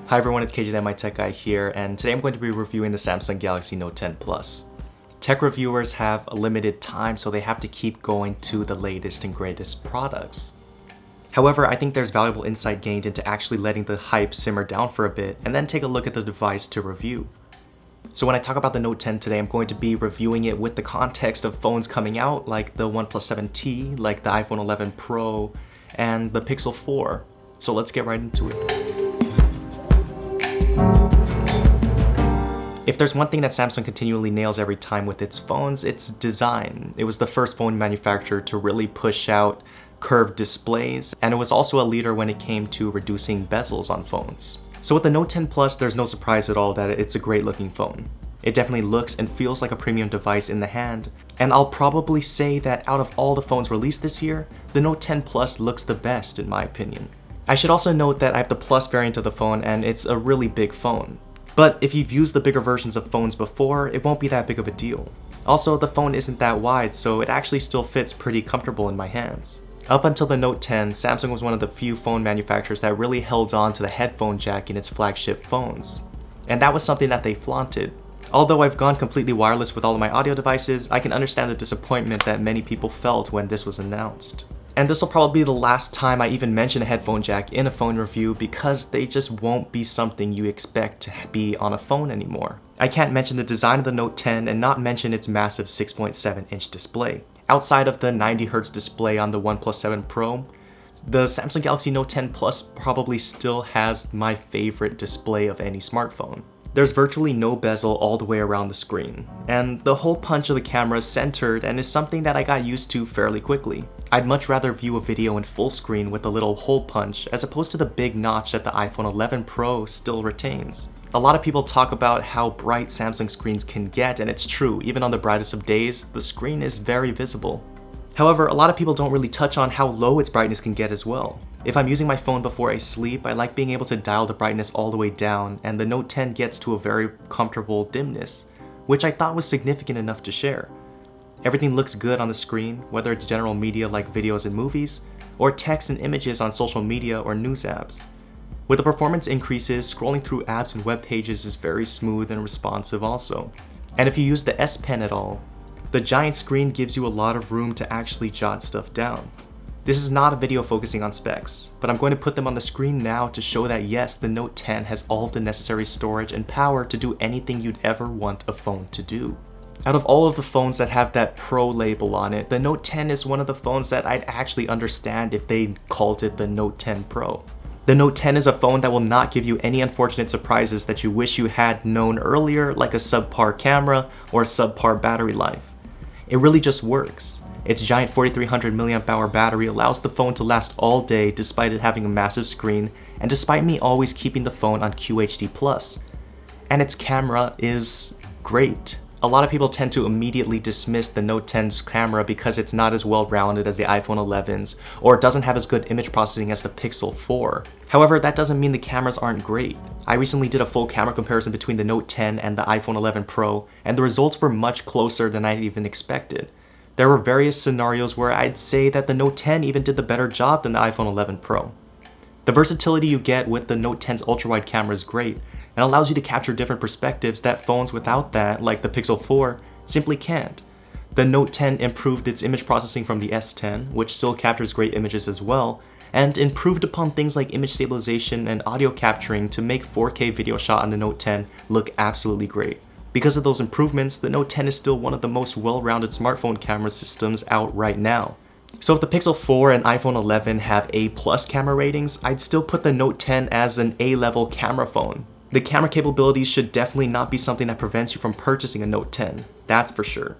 Hi everyone, it's KJ, my tech guy here, and today I'm going to be reviewing the Samsung Galaxy Note 10 Plus. Tech reviewers have a limited time, so they have to keep going to the latest and greatest products. However, I think there's valuable insight gained into actually letting the hype simmer down for a bit and then take a look at the device to review. So when I talk about the Note 10 today, I'm going to be reviewing it with the context of phones coming out like the OnePlus 7T, like the iPhone 11 Pro, and the Pixel 4. So let's get right into it. If there's one thing that Samsung continually nails every time with its phones, it's design. It was the first phone manufacturer to really push out curved displays, and it was also a leader when it came to reducing bezels on phones. So with the Note 10 Plus, there's no surprise at all that it's a great looking phone. It definitely looks and feels like a premium device in the hand, and I'll probably say that out of all the phones released this year, the Note 10 Plus looks the best in my opinion. I should also note that I have the Plus variant of the phone and it's a really big phone. But if you've used the bigger versions of phones before, it won't be that big of a deal. Also, the phone isn't that wide, so it actually still fits pretty comfortable in my hands. Up until the Note 10, Samsung was one of the few phone manufacturers that really held on to the headphone jack in its flagship phones. And that was something that they flaunted. Although I've gone completely wireless with all of my audio devices, I can understand the disappointment that many people felt when this was announced. And this will probably be the last time I even mention a headphone jack in a phone review because they just won't be something you expect to be on a phone anymore. I can't mention the design of the Note 10 and not mention its massive 6.7-inch display. Outside of the 90Hz display on the OnePlus 7 Pro, the Samsung Galaxy Note 10 Plus probably still has my favorite display of any smartphone. There's virtually no bezel all the way around the screen, and the hole punch of the camera is centered and is something that I got used to fairly quickly. I'd much rather view a video in full screen with a little hole punch as opposed to the big notch that the iPhone 11 Pro still retains. A lot of people talk about how bright Samsung screens can get, and it's true, even on the brightest of days, the screen is very visible. However, a lot of people don't really touch on how low its brightness can get as well. If I'm using my phone before I sleep, I like being able to dial the brightness all the way down, and the Note 10 gets to a very comfortable dimness, which I thought was significant enough to share. Everything looks good on the screen, whether it's general media like videos and movies, or text and images on social media or news apps. With the performance increases, scrolling through apps and web pages is very smooth and responsive also. And if you use the S Pen at all, the giant screen gives you a lot of room to actually jot stuff down. This is not a video focusing on specs, but I'm going to put them on the screen now to show that yes, the Note 10 has all of the necessary storage and power to do anything you'd ever want a phone to do. Out of all of the phones that have that Pro label on it, the Note 10 is one of the phones that I'd actually understand if they called it the Note 10 Pro. The Note 10 is a phone that will not give you any unfortunate surprises that you wish you had known earlier, like a subpar camera or a subpar battery life. It really just works. Its giant 4300 mAh battery allows the phone to last all day despite it having a massive screen and despite me always keeping the phone on QHD+. And its camera is great. A lot of people tend to immediately dismiss the Note 10's camera because it's not as well-rounded as the iPhone 11's or it doesn't have as good image processing as the Pixel 4. However, that doesn't mean the cameras aren't great. I recently did a full camera comparison between the Note 10 and the iPhone 11 Pro, and the results were much closer than I even expected. There were various scenarios where I'd say that the Note 10 even did the better job than the iPhone 11 Pro. The versatility you get with the Note 10's ultra-wide camera is great, and allows you to capture different perspectives that phones without that, like the Pixel 4, simply can't. The Note 10 improved its image processing from the S10, which still captures great images as well, and improved upon things like image stabilization and audio capturing to make 4K video shot on the Note 10 look absolutely great. Because of those improvements, the Note 10 is still one of the most well-rounded smartphone camera systems out right now. So if the Pixel 4 and iPhone 11 have A+ camera ratings, I'd still put the Note 10 as an A-level camera phone. The camera capabilities should definitely not be something that prevents you from purchasing a Note 10, that's for sure.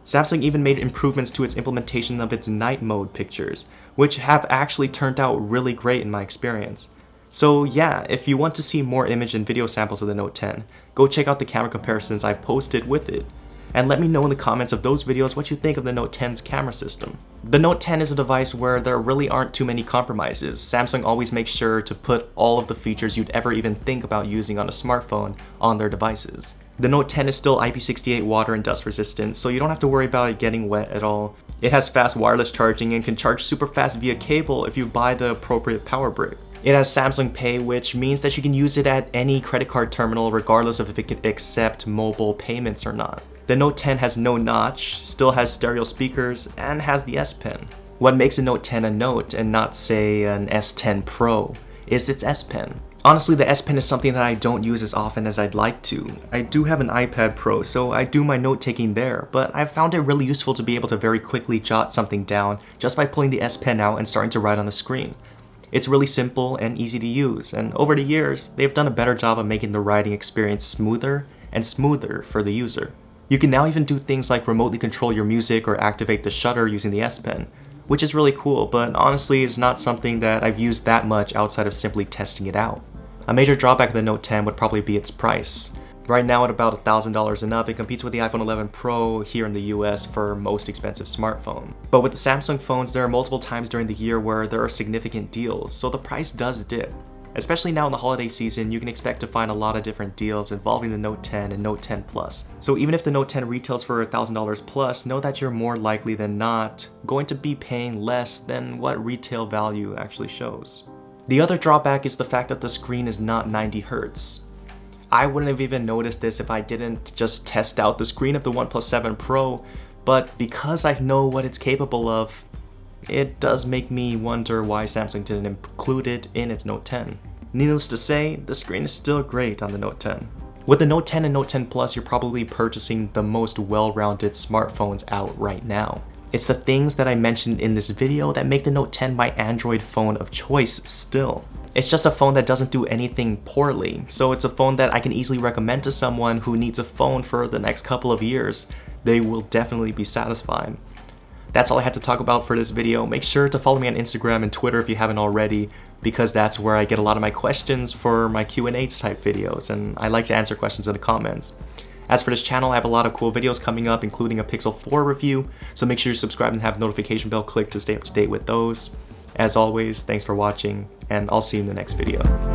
Samsung even made improvements to its implementation of its night mode pictures, which have actually turned out really great in my experience. So yeah, if you want to see more image and video samples of the Note 10, go check out the camera comparisons I posted with it. And let me know in the comments of those videos what you think of the Note 10's camera system. The Note 10 is a device where there really aren't too many compromises. Samsung always makes sure to put all of the features you'd ever even think about using on a smartphone on their devices. The Note 10 is still IP68 water and dust resistant, so you don't have to worry about it getting wet at all. It has fast wireless charging and can charge super fast via cable if you buy the appropriate power brick. It has Samsung Pay, which means that you can use it at any credit card terminal regardless of if it can accept mobile payments or not. The Note 10 has no notch, still has stereo speakers, and has the S Pen. What makes a Note 10 a Note and not, say, an S10 Pro is its S Pen. Honestly, the S Pen is something that I don't use as often as I'd like to. I do have an iPad Pro, so I do my note taking there, but I've found it really useful to be able to very quickly jot something down just by pulling the S Pen out and starting to write on the screen. It's really simple and easy to use, and over the years, they've done a better job of making the writing experience smoother and smoother for the user. You can now even do things like remotely control your music or activate the shutter using the S Pen, which is really cool, but honestly is not something that I've used that much outside of simply testing it out. A major drawback of the Note 10 would probably be its price. Right now at about $1,000 and up, it competes with the iPhone 11 Pro here in the US for most expensive smartphone. But with the Samsung phones, there are multiple times during the year where there are significant deals, so the price does dip. Especially now in the holiday season, you can expect to find a lot of different deals involving the Note 10 and Note 10 Plus. So even if the Note 10 retails for $1,000 plus, know that you're more likely than not going to be paying less than what retail value actually shows. The other drawback is the fact that the screen is not 90 Hz. I wouldn't have even noticed this if I didn't just test out the screen of the OnePlus 7 Pro, but because I know what it's capable of, it does make me wonder why Samsung didn't include it in its Note 10. Needless to say, the screen is still great on the Note 10. With the Note 10 and Note 10 Plus, you're probably purchasing the most well-rounded smartphones out right now. It's the things that I mentioned in this video that make the Note 10 my Android phone of choice still. It's just a phone that doesn't do anything poorly, so it's a phone that I can easily recommend to someone who needs a phone for the next couple of years. They will definitely be satisfied. That's all I had to talk about for this video. Make sure to follow me on Instagram and Twitter if you haven't already, because that's where I get a lot of my questions for my Q&A type videos, and I like to answer questions in the comments. As for this channel, I have a lot of cool videos coming up, including a Pixel 4 review, so make sure you subscribe and have the notification bell clicked to stay up to date with those. As always, thanks for watching, and I'll see you in the next video.